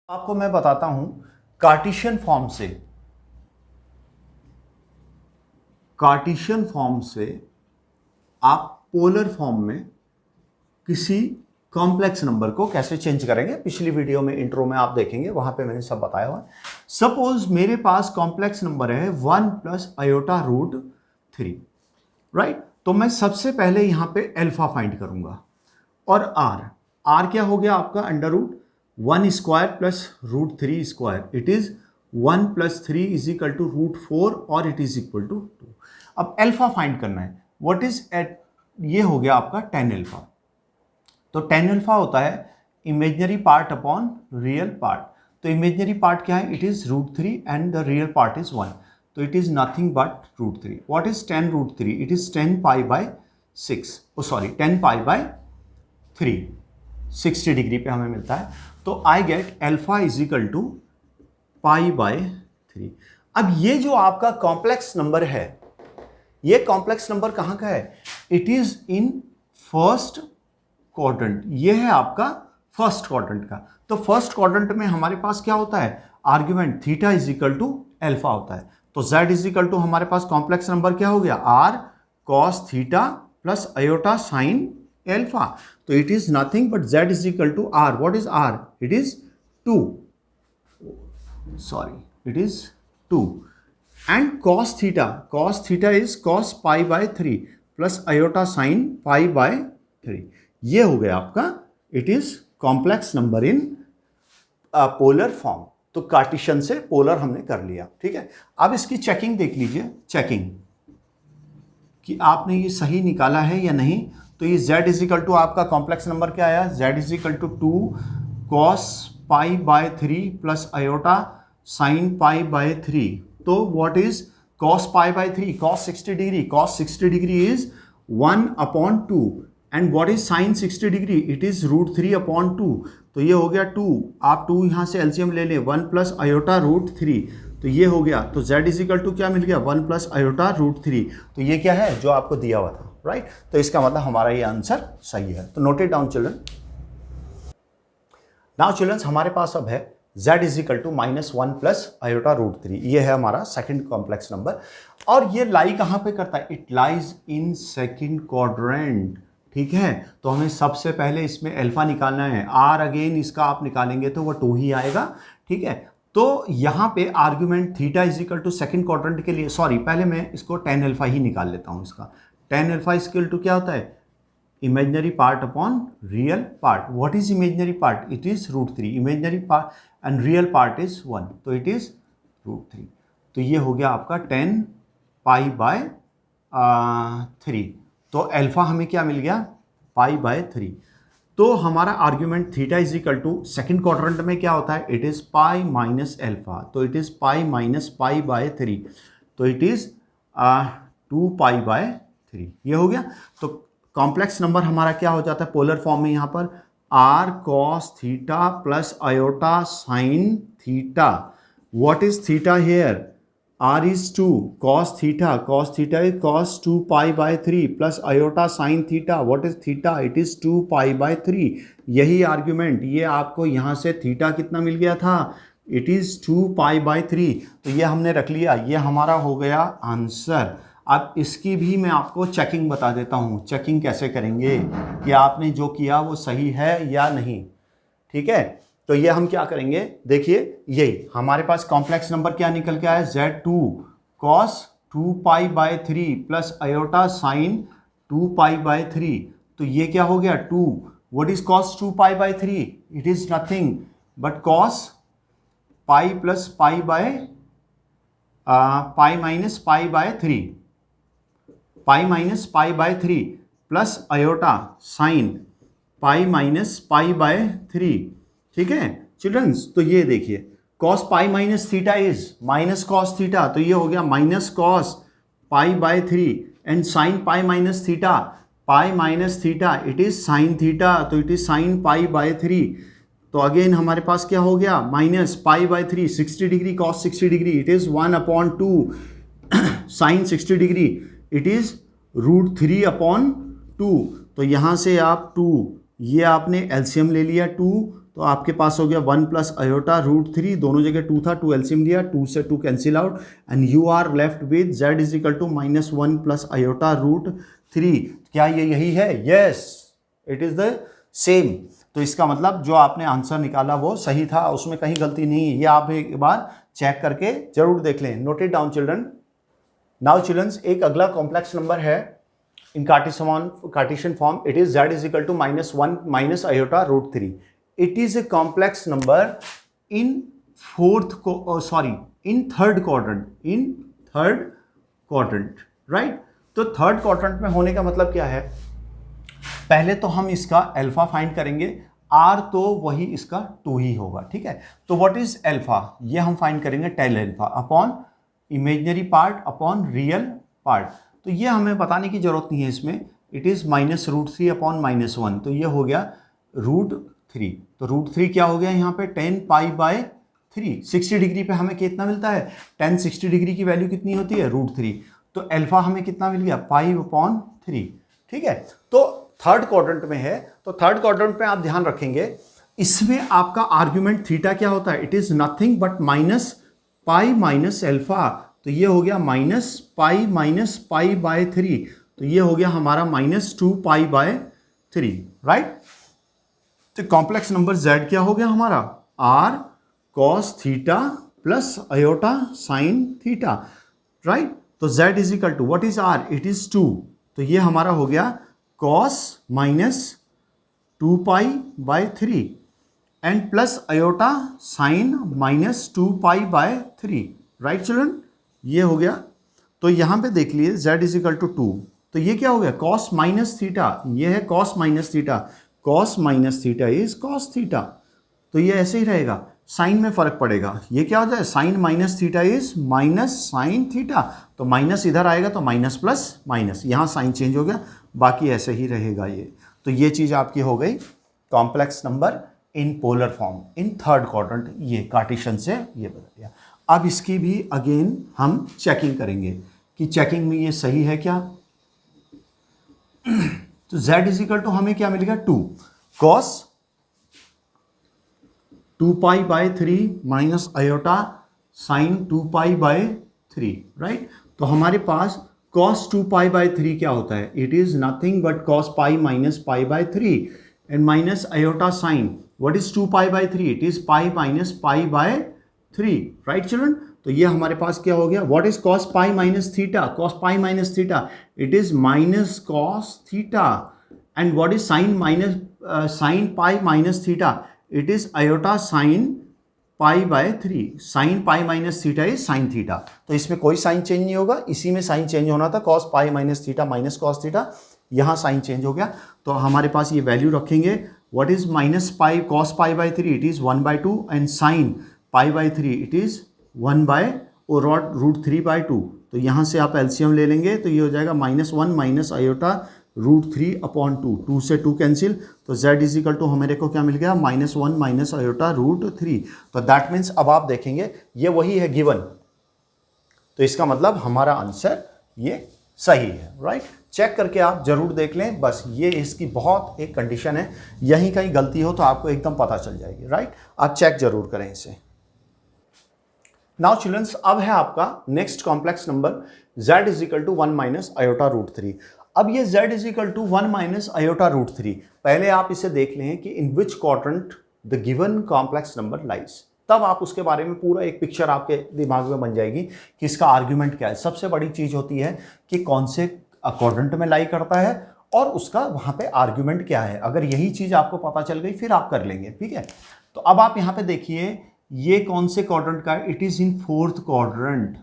आपको मैं बताता हूं कार्टेशियन फॉर्म से आप पोलर फॉर्म में किसी कॉम्प्लेक्स नंबर को कैसे चेंज करेंगे। पिछली वीडियो में इंट्रो में आप देखेंगे, वहां पे मैंने सब बताया हुआ है। सपोज मेरे पास कॉम्प्लेक्स नंबर है 1 प्लस आयोटा रूट 3, राइट। तो मैं सबसे पहले यहां पे अल्फा फाइंड करूंगा और आर क्या हो गया आपका under root 1 square plus root 3 square, it is 1 plus 3 is equal to root 4 और इट इज इक्वल टू 2। अब अल्फा फाइंड करना है, व्हाट इज एट, ये हो गया आपका tan अल्फा। तो tan अल्फा होता है imaginary part upon real part. तो इमेजिनरी पार्ट क्या है, it is root 3 and the real part is 1, तो it is nothing but root 3। What is tan root 3, it is 10 pi by 6, sorry 10 pi by 3, 60 degree पे हमें मिलता है। तो I get alpha is equal to pi by 3। अब ये जो आपका कॉम्प्लेक्स नंबर है, ये कॉम्प्लेक्स नंबर कहां का है, it is in first quadrant. ये है आपका फर्स्ट क्वाड्रेंट का। तो फर्स्ट क्वाड्रेंट में हमारे पास क्या होता है, argument theta is equal to alpha होता है। तो z इज इक्वल टू हमारे पास कॉम्प्लेक्स नंबर क्या हो गया, r cos theta plus iota sine alpha. तो it is nothing but z is equal to r. What is r, it is 2, sorry it is 2 and cos theta is cos pi by 3 plus iota sine pi by 3। ये हो गया आपका, it is complex number in polar form. तो Cartesian से polar हमने कर लिया, ठीक है। अब इसकी चेकिंग देख लीजिए, चेकिंग कि आपने ये सही निकाला है या नहीं। तो ये z इज इक्वल टू आपका कॉम्प्लेक्स नंबर क्या आया, z is equal to 2 cos pi by 3 plus iota sine pi by 3। तो what is cos pi by 3, cos 60 degree, cos 60 degree is 1 upon 2 and what is sine 60 degree, it is root 3 upon 2। तो ये हो गया 2, आप 2 यहाँ से LCM ले लें, 1 प्लस आयोटा रूट 3, तो ये हो गया। तो z इज इक्वल टू क्या मिल गया, 1 प्लस आयोटा रूट 3। तो ये क्या है, जो आपको दिया हुआ था, राइट। तो इसका मतलब हमारा ये आंसर सही है। तो note it down children. Now children हमारे पास अब है z is equal to -1 plus iota root 3। ये है हमारा सेकंड कॉम्प्लेक्स नंबर और ये लाई कहां पे करता है, it lies in second quadrant, ठीक है। तो हमें सबसे पहले इसमें अल्फा निकालना है, आर अगेन इसका आप निकालेंगे तो वो 2 ही आएगा, ठीक है। तो यहाँ पे argument theta is equal to second quadrant के लिए, सॉरी पहले मैं इसको tan अल्फा ही निकाल लेता हूँ। इसका tan अल्फा इक्वल टू क्या होता है, imaginary part upon real part. What is imaginary part, it is root 3, imaginary part and real part is 1, तो इट इज रूट 3। तो ये हो गया आपका 10 पाई बाय 3। तो अल्फा हमें क्या मिल गया, पाई बाय 3। तो हमारा argument theta is equal to second quadrant में क्या होता है, it is pi minus alpha. तो it is pi minus pi by 3, तो इट इज 2 पाई बाय 3। ये हो गया। तो कॉम्प्लेक्स नंबर हमारा क्या हो जाता है पोलर फॉर्म में, यहाँ पर r cos theta plus iota sine theta. What is theta here, r is 2 cos theta is cos 2 pi by 3 plus iota sin theta, what is theta, it is 2 pi by 3। यही argument, ये आपको यहाँ से theta कितना मिल गया था, it is 2 pi by 3। तो ये हमने रख लिया, ये हमारा हो गया आंसर। अब इसकी भी मैं आपको चेकिंग बता देता हूँ, चेकिंग कैसे करेंगे कि आपने जो किया वो सही है या नहीं, ठीक है। तो ये हम क्या करेंगे, देखिए यही हमारे पास कॉम्प्लेक्स नंबर क्या निकल के आया, z2 cos 2 pi by 3 plus iota sine 2 pi by 3। तो ये क्या हो गया 2, what is cos 2 pi by 3, it is nothing but cos pi plus pi by pi minus pi by 3, pi minus pi by 3 plus iota sine pi minus pi by 3, ठीक है children's. तो ये देखिए cos pi minus theta is minus cos theta, तो ये हो गया minus cos pi by 3 and sine pi minus theta, pi minus theta it is sine theta, तो it is sine pi by 3। तो अगेन हमारे पास क्या हो गया, minus pi by 3, 60 degree cos 60 degree, it is 1 upon 2 sine 60 degree, it is root 3 upon 2। तो यहाँ से आप 2, ये आपने एलसीएम ले लिया 2, तो आपके पास हो गया 1 प्लस आयोटा रूट 3, दोनों जगह 2 था, 2 एलसीएम लिया, 2 से 2 cancel out and you are left with z is equal to -1 plus iota root 3। क्या ये यही है? Yes, it is the same. तो इसका मतलब जो आपने आंसर निकाला वो सही था, उसमें कहीं गलती नहीं है। ये आप एक बार चेक करके जरूर देख लें। Note it down children. Now childrens, एक अगला कॉम्प्लेक्स नंबर है in Cartesian form. It is z is equal to -1 minus iota root 3। It is a complex number in third quadrant, right. तो थर्ड क्वाड्रेंट में होने का मतलब क्या है? पहले तो हम इसका अल्फा फाइंड करेंगे, r तो वही इसका 2 ही होगा, ठीक है। तो व्हाट इज अल्फा? ये हम फाइंड करेंगे tan alpha upon imaginary part upon real part. तो ये हमें बताने की जरूरत नहीं है इसमें। इट इज -√3 अपॉन -1, तो ये हो गया √3। तो √3 क्या हो गया यहाँ पे? 10 पाई बाय 3। 60 डिग्री पे हमें कितना मिलता है? 10 60 डिग्री की वैल्यू कितनी होती है? √3। तो अल्फा हमें कितना मिल गया? पाई अपॉन 3, ठीक है। तो थर्ड क्वाड्रेंट में है, तो थर्ड क्वाड्रेंट में आप ध्यान रखेंगे, इसमें आपका आर्ग्यूमेंट थीटा क्या होता है? It is nothing but -pi minus alpha. तो ये हो गया -पाई बाय 3। तो ये हो गया हमारा -2 पाई बाय 3, राइट। तो कॉम्प्लेक्स नंबर z क्या हो गया हमारा? r cos theta plus iota sine theta, right. तो z is equal to what is r? It is 2। तो ये हमारा हो गया cos -2 pi by 3 and plus iota sine -2 pi by 3, right children. ये हो गया। तो यहां पे देख लिए z इज इक्वल टू 2। तो ये क्या हो गया? cos minus theta. ये है cos minus theta. cos minus theta is cos theta. तो ये ऐसे ही रहेगा, साइन में फर्क पड़ेगा। ये क्या हो जाए? Sine minus theta is minus sine theta. तो माइनस इधर आएगा तो माइनस प्लस माइनस, यहाँ साइन चेंज हो गया, बाकी ऐसे ही रहेगा ये। तो ये चीज़ आपकी हो गई complex number in polar form in third quadrant. ये कार्टेशियन से ये बदल गया। अब इसकी भी अगेन हम चेकिंग करेंगे कि चेकिंग में ये सही है क्या। तो z इज इक्वल टू हमें क्या मिलेगा? 2 cos 2 pi by 3 minus iota sine 2 pi by 3, right. तो हमारे पास cos 2 पाई बाय 3 क्या होता है? It is nothing but cos pi minus pi by 3 and minus iota sine what is 2 pi by 3? It is pi minus pi by 3, right children. तो ये हमारे पास क्या हो गया? What is cos pi minus theta? cos pi minus theta it is minus cos theta and what is sine pi minus theta? It is iota sine pi by 3। Sign pi minus theta is sine theta. तो इसमें कोई sign change नहीं होगा, इसी में sign change होना था, cos pi minus theta minus cos theta, यहाँ साइन चेंज हो गया। तो हमारे पास ये वैल्यू रखेंगे। What is minus pi cos pi by 3? It is 1/2 and sine pi by 3 it is 1/√3/2। तो यहाँ से आप एलसीएम ले लेंगे तो ये हो जाएगा -1 माइनस आयोटा √3/2। 2 से 2 कैंसिल, तो z इज इक्वल टू हमारे को क्या मिल गया? -1 माइनस आयोटा √3। तो दैट मीन्स अब आप देखेंगे ये वही है गिवन। तो इसका मतलब हमारा आंसर ये सही है, राइट। चेक करके आप जरूर देख लें, बस ये इसकी बहुत एक कंडीशन है, यहीं कहीं गलती हो तो आपको एकदम पता चल जाएगी, राइट। आप चेक जरूर करें इसे। नाउ चिल्ड्रंस, अब है आपका next complex number z is equal to 1 minus iota √3। अब ये z is equal to 1 minus iota √3, पहले आप इसे देख लें कि in which quadrant the given complex number lies, तब आप उसके बारे में पूरा एक पिक्चर आपके दिमाग में बन जाएगी कि इसका आर्ग्यूमेंट क्या है। सबसे बड़ी चीज होती है कि कौन से क्वाड्रेंट में लाई करता है और उसका वहां पे आर्ग्यूमेंट क्या है। अगर यही चीज आपको पता चल गई फिर आप कर लेंगे, ठीक है। तो अब आप यहाँ पे देखिए ये कौन से क्वाड्रेंट का है? It is in fourth quadrant,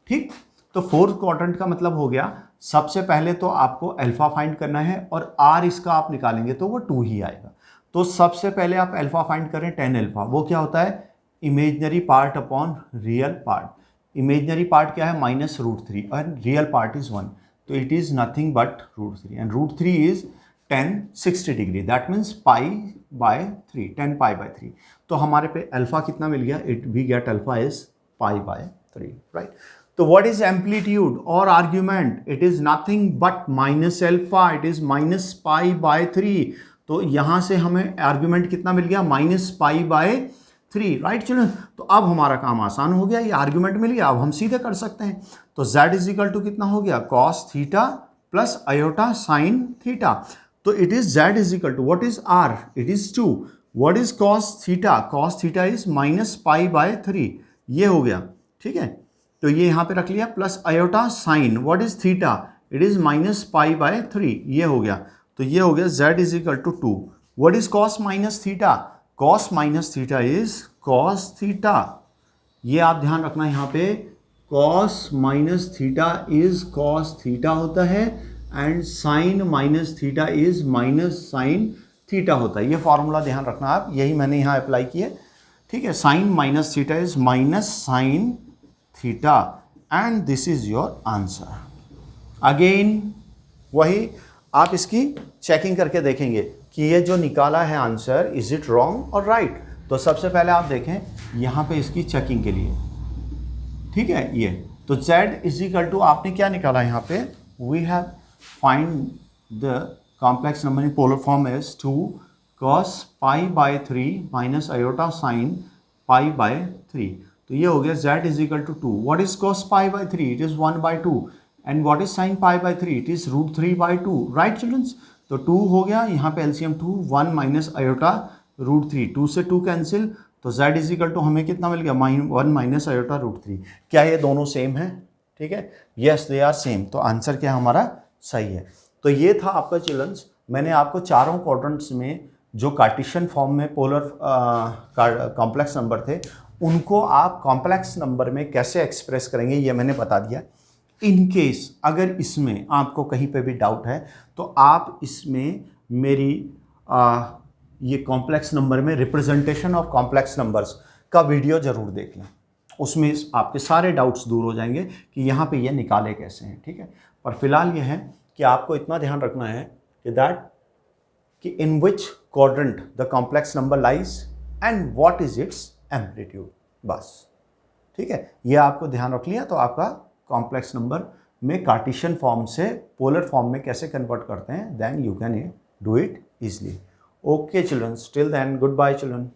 ठीक। तो फोर्थ क्वाड्रेंट का मतलब हो गया, सबसे पहले तो आपको अल्फा फाइंड करना है और r इसका आप निकालेंगे तो वो 2 ही आएगा। तो सबसे पहले आप अल्फा फाइंड करें, 10 अल्फा। वो क्या होता है? Imaginary part upon real part. Imaginary part क्या है? -√3 और रियल पार्ट इज 1, तो it is nothing but √3 and √3 is 10 60 degree, that means pi by 3, 10 pi by 3। तो हमारे पे अल्फा कितना मिल गया? It we get alpha is pi by 3, right. तो व्हाट इज एम्पलीट्यूड और argument? It is nothing but minus alpha, it is minus pi by 3। तो यहाँ से हमें आर्ग्यूमेंट कितना मिल गया, -π/3, राइट चिल्ड्रन। तो अब हमारा काम आसान हो गया, ये आर्ग्यूमेंट मिल गया, अब हम सीधे कर सकते हैं। तो z इजिकल टू कितना हो गया, cos theta plus iota sine theta. तो it is z is equal to what is r, it is 2, what is cos theta is -π/3, ये हो गया, ठीक है। तो ये यहाँ पे रख लिया, plus iota sine what is theta, it is -π/3, ये हो गया। तो ये हो गया z is equal to 2, what is cos minus theta, cos minus theta is cos theta, ये आप ध्यान रखना यहाँ पे, cos minus theta is cos theta होता है and sine minus theta is minus sine theta होता है। ये फॉर्मूला ध्यान रखना आप, यही मैंने यहाँ अप्लाई किया, ठीक है। Sine minus theta is minus sine theta and this is your answer. Again वही आप इसकी चेकिंग करके देखेंगे कि ये जो निकाला है आंसर, इज इट रॉन्ग और राइट। तो सबसे पहले आप देखें यहाँ पे इसकी चेकिंग के लिए, ठीक है। ये तो z इज इक्वल टू आपने क्या निकाला यहाँ पे, we have find the complex number in polar form as 2 cos π/3 minus iota sine π/3। तो ये हो गया z is equal to 2, what is cos π/3, it is 1/2 and what is sine π/3, it is √3/2, right childrens. तो 2 हो गया, यहाँ पे LCM 2, 1 minus iota √3, 2 से 2 कैंसिल, तो z इज इक्वल टू हमें कितना मिल गया, 1 माइनस आयोटा √3। क्या ये दोनों सेम है, ठीक है, यस दे आर सेम। तो आंसर क्या हमारा सही है। तो ये था आपका चिल्ड्रंस, मैंने आपको चारों क्वाड्रेंट्स में जो कार्टेशियन फॉर्म में पोलर कॉम्प्लेक्स नंबर थे, उनको आप कॉम्प्लेक्स नंबर में कैसे एक्सप्रेस करेंगे ये मैंने बता दिया। इन केस अगर इसमें आपको कहीं पे भी डाउट है तो आप इसमें मेरी ये कॉम्प्लेक्स नंबर में रिप्रेजेंटेशन ऑफ कॉम्प्लेक्स नंबर्स का वीडियो ज़रूर देख लें, उसमें आपके सारे डाउट्स दूर हो जाएंगे कि यहाँ पे ये निकाले कैसे हैं, ठीक है। पर फिलहाल ये है कि आपको इतना ध्यान रखना है कि in which quadrant the complex number lies and what is its amplitude, बस, ठीक है। ये आपको ध्यान रख लिया तो आपका कॉम्प्लेक्स नंबर में कार्टेशियन फॉर्म से पोलर फॉर्म में कैसे कन्वर्ट करते हैं, then you can do it easily. Okay children, till then goodbye children.